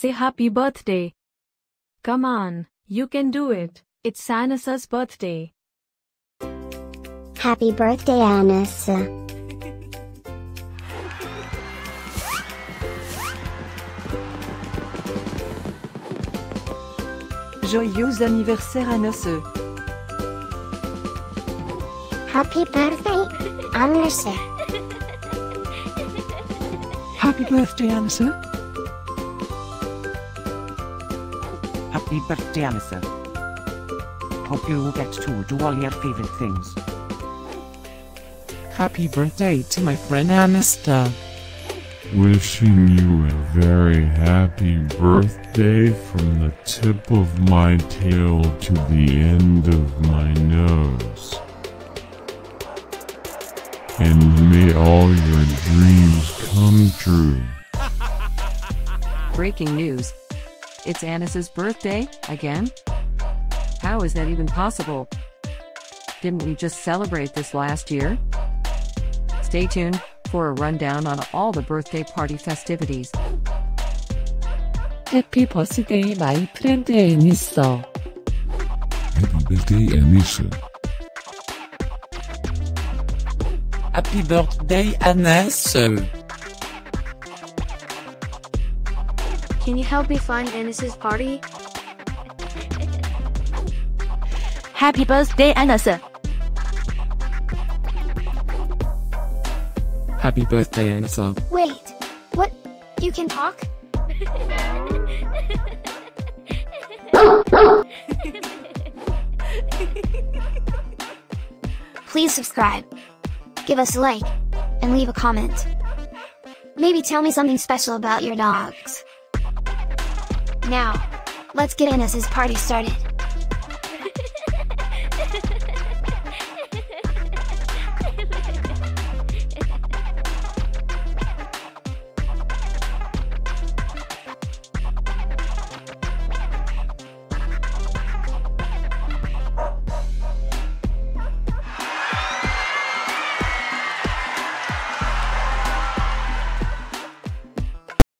say happy birthday. Come on, you can do it. It's Anissah's birthday. Happy birthday, Anissah. Joyeux anniversaire Anissah. Happy birthday, Anissah. Happy birthday, Anissah. Happy birthday, Anissah. Hope you get to do all your favorite things. Happy birthday to my friend Anissah. Wishing you a very happy birthday from the tip of my tail to the end of my nose. And may all your dreams come true. Breaking news. It's Anissah's birthday, again? How is that even possible? Didn't we just celebrate this last year? Stay tuned for a rundown on all the birthday party festivities. Happy birthday, my friend Anissah. Happy birthday, Anissah. Happy birthday, Anissah. Can you help me find Anissah's party? Happy birthday, Anissah. Happy birthday, Anissah. Wait, what? You can talk? Please subscribe, give us a like, and leave a comment. Maybe tell me something special about your dogs. Now, let's get Anissah's party started.